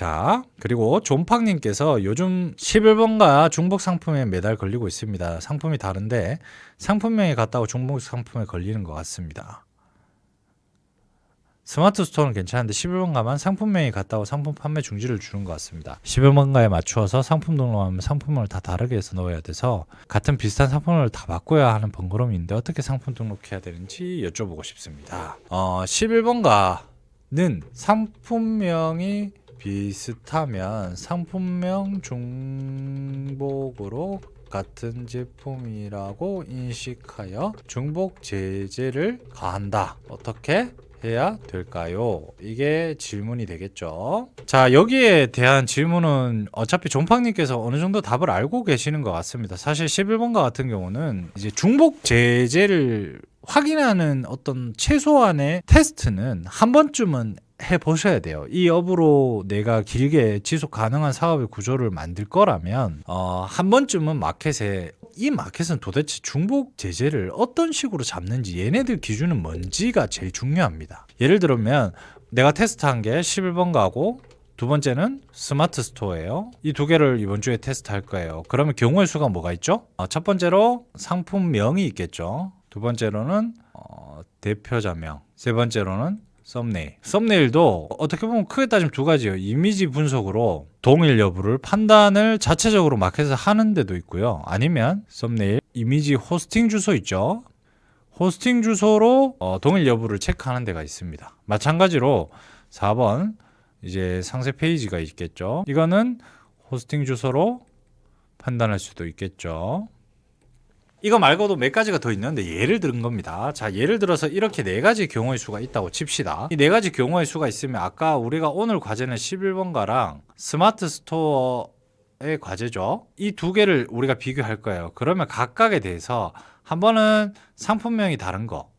자, 그리고 존팡님께서 요즘 11번가 중복 상품에 매달 걸리고 있습니다. 상품이 다른데 상품명이 같다고 중복 상품에 걸리는 것 같습니다. 스마트 스토어는 괜찮은데 11번가만 상품명이 같다고 상품 판매 중지를 주는 것 같습니다. 11번가에 맞추어서 상품 등록하면 상품명을 다 다르게 해서 넣어야 돼서 같은 비슷한 상품을 다 바꿔야 하는 번거로움인데 어떻게 상품 등록해야 되는지 여쭤보고 싶습니다. 11번가는 상품명이 비슷하면 상품명 중복으로 같은 제품이라고 인식하여 중복 제재를 가한다. 어떻게 해야 될까요? 이게 질문이 되겠죠. 자, 여기에 대한 질문은 어차피 존팡님께서 어느 정도 답을 알고 계시는 것 같습니다. 사실 11번가 같은 경우는 이제 중복 제재를 확인하는 어떤 최소한의 테스트는 한 번쯤은 해보셔야 돼요. 이 업으로 내가 길게 지속 가능한 사업의 구조를 만들 거라면 한 번쯤은 이 마켓은 도대체 중복 제재를 어떤 식으로 잡는지 얘네들 기준은 뭔지가 제일 중요합니다. 예를 들면 내가 테스트한 게 11번가고 두 번째는 스마트 스토어예요. 이 두 개를 이번 주에 테스트할 거예요. 그러면 경우의 수가 뭐가 있죠? 첫 번째로 상품명이 있겠죠. 두 번째로는 대표자명, 세 번째로는 썸네일. 썸네일도 어떻게 보면 크게 따지면 두 가지예요. 이미지 분석으로 동일 여부를 판단을 자체적으로 마켓에서 하는 데도 있고요. 아니면 썸네일, 이미지 호스팅 주소 있죠. 호스팅 주소로 동일 여부를 체크하는 데가 있습니다. 마찬가지로 4번 이제 상세 페이지가 있겠죠. 이거는 호스팅 주소로 판단할 수도 있겠죠. 이거 말고도 몇 가지가 더 있는데 예를 든 겁니다. 자, 예를 들어서 이렇게 네 가지 경우의 수가 있다고 칩시다. 이 네 가지 경우의 수가 있으면 아까 우리가 오늘 과제는 11번가랑 스마트 스토어의 과제죠. 이 두 개를 우리가 비교할 거예요. 그러면 각각에 대해서 한 번은 상품명이 다른 거,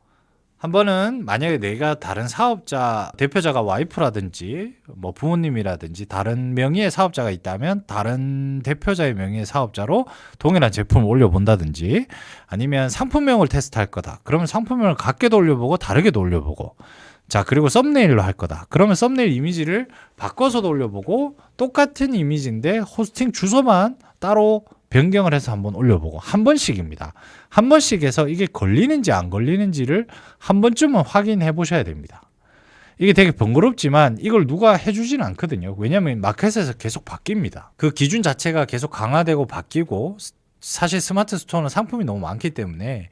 한 번은 만약에 내가 다른 사업자, 대표자가 와이프라든지 뭐 부모님이라든지 다른 명의의 사업자가 있다면 다른 대표자의 명의의 사업자로 동일한 제품을 올려본다든지 아니면 상품명을 테스트할 거다. 그러면 상품명을 같게도 올려보고 다르게도 올려보고 자, 그리고 썸네일로 할 거다. 그러면 썸네일 이미지를 바꿔서도 올려보고 똑같은 이미지인데 호스팅 주소만 따로 변경을 해서 한번 올려보고 한 번씩입니다. 한 번씩 해서 이게 걸리는지 안 걸리는지를 한 번쯤은 확인해 보셔야 됩니다. 이게 되게 번거롭지만 이걸 누가 해주지는 않거든요. 왜냐하면 마켓에서 계속 바뀝니다. 그 기준 자체가 계속 강화되고 바뀌고 사실 스마트 스토어는 상품이 너무 많기 때문에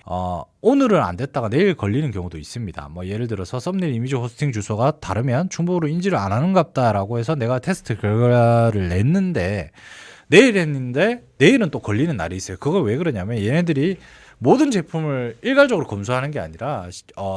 오늘은 안 됐다가 내일 걸리는 경우도 있습니다. 뭐 예를 들어서 썸네일 이미지 호스팅 주소가 다르면 중복으로 인지를 안 하는갑다라고 해서 내가 테스트 결과를 냈는데 내일 했는데 내일은 또 걸리는 날이 있어요. 그걸 왜 그러냐면 얘네들이 모든 제품을 일괄적으로 검수하는 게 아니라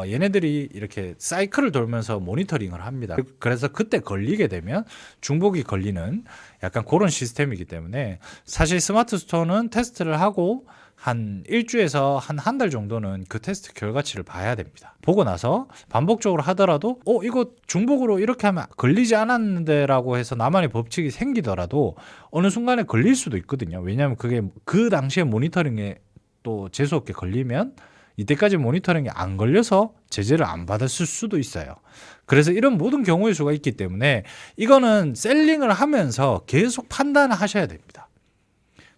얘네들이 이렇게 사이클을 돌면서 모니터링을 합니다. 그래서 그때 걸리게 되면 중복이 걸리는 약간 그런 시스템이기 때문에 사실 스마트 스토어는 테스트를 하고 한 일주에서 한 달 정도는 그 테스트 결과치를 봐야 됩니다. 보고 나서 반복적으로 하더라도 이거 중복으로 이렇게 하면 걸리지 않았는데 라고 해서 나만의 법칙이 생기더라도 어느 순간에 걸릴 수도 있거든요. 왜냐하면 그게 그 당시에 모니터링에 또 재수없게 걸리면 이때까지 모니터링이 안 걸려서 제재를 안 받았을 수도 있어요. 그래서 이런 모든 경우의 수가 있기 때문에 이거는 셀링을 하면서 계속 판단을 하셔야 됩니다.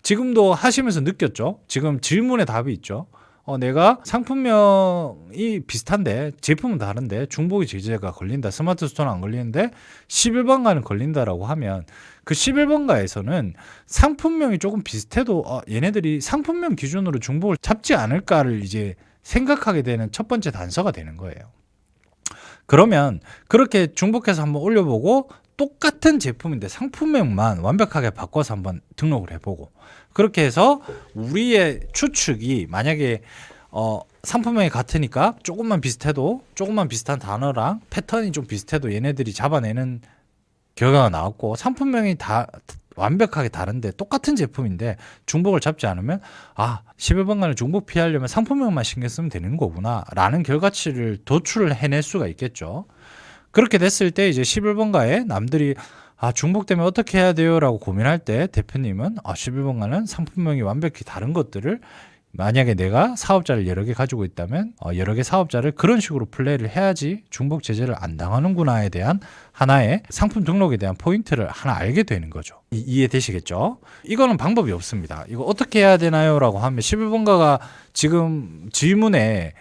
지금도 하시면서 느꼈죠? 지금 질문에 답이 있죠? 내가 상품명이 비슷한데 제품은 다른데 중복이 제재가 걸린다. 스마트 스토어는 안 걸리는데 11번가는 걸린다라고 하면 그 11번가에서는 상품명이 조금 비슷해도 얘네들이 상품명 기준으로 중복을 잡지 않을까를 이제 생각하게 되는 첫 번째 단서가 되는 거예요. 그러면 그렇게 중복해서 한번 올려보고 똑같은 제품인데 상품명만 완벽하게 바꿔서 한번 등록을 해보고 그렇게 해서 우리의 추측이 만약에 상품명이 같으니까 조금만 비슷해도 조금만 비슷한 단어랑 패턴이 좀 비슷해도 얘네들이 잡아내는 결과가 나왔고 상품명이 다 완벽하게 다른데 똑같은 제품인데 중복을 잡지 않으면 11번가는 중복 피하려면 상품명만 신경 쓰면 되는 거구나 라는 결과치를 도출을 해낼 수가 있겠죠. 그렇게 됐을 때 이제 11번가에 남들이 중복 때문에 어떻게 해야 돼요? 라고 고민할 때 대표님은 11번가는 상품명이 완벽히 다른 것들을 만약에 내가 사업자를 여러 개 가지고 있다면 여러 개 사업자를 그런 식으로 플레이를 해야지 중복 제재를 안 당하는구나에 대한 하나의 상품 등록에 대한 포인트를 하나 알게 되는 거죠. 이해되시겠죠? 이거는 방법이 없습니다. 이거 어떻게 해야 되나요? 라고 하면 11번가가 지금 질문에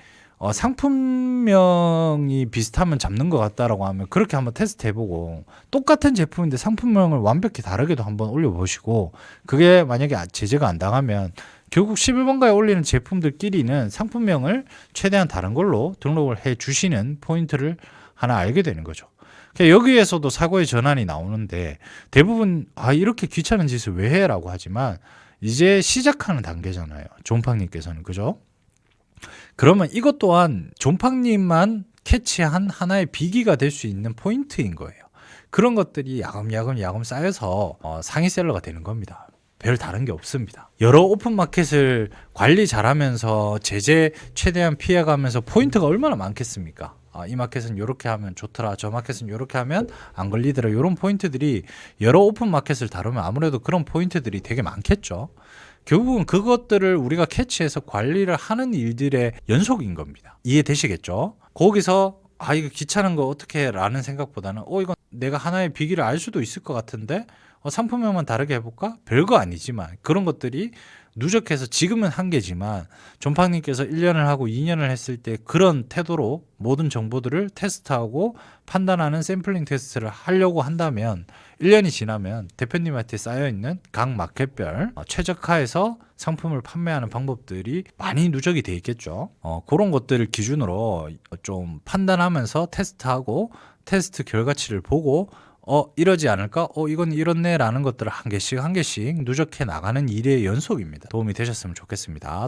상품명이 비슷하면 잡는 것 같다라고 하면 그렇게 한번 테스트 해보고, 똑같은 제품인데 상품명을 완벽히 다르게도 한번 올려보시고, 그게 만약에 제재가 안 당하면 결국 11번가에 올리는 제품들끼리는 상품명을 최대한 다른 걸로 등록을 해 주시는 포인트를 하나 알게 되는 거죠. 여기에서도 사고의 전환이 나오는데 대부분 이렇게 귀찮은 짓을 왜 해? 라고 하지만 이제 시작하는 단계잖아요. 존팡님께서는. 그죠? 그러면 이것 또한 존팡님만 캐치한 하나의 비기가 될 수 있는 포인트인 거예요. 그런 것들이 야금야금 쌓여서 상위셀러가 되는 겁니다. 별 다른 게 없습니다. 여러 오픈마켓을 관리 잘하면서 제재 최대한 피해가면서 포인트가 얼마나 많겠습니까? 이 마켓은 이렇게 하면 좋더라, 저 마켓은 이렇게 하면 안 걸리더라, 이런 포인트들이 여러 오픈마켓을 다루면 아무래도 그런 포인트들이 되게 많겠죠. 결국은 그것들을 우리가 캐치해서 관리를 하는 일들의 연속인 겁니다. 이해되시겠죠? 거기서 이거 귀찮은 거 어떻게 해? 라는 생각보다는 이건 내가 하나의 비기를 알 수도 있을 것 같은데 상품명만 다르게 해볼까? 별거 아니지만 그런 것들이 누적해서 지금은 한계지만 존팡님께서 1년을 하고 2년을 했을 때 그런 태도로 모든 정보들을 테스트하고 판단하는 샘플링 테스트를 하려고 한다면 1년이 지나면 대표님한테 쌓여있는 각 마켓별 최적화해서 상품을 판매하는 방법들이 많이 누적이 돼 있겠죠. 그런 것들을 기준으로 좀 판단하면서 테스트하고 테스트 결과치를 보고 이러지 않을까? 이건 이렇네 라는 것들을 한 개씩 누적해 나가는 일의 연속입니다. 도움이 되셨으면 좋겠습니다.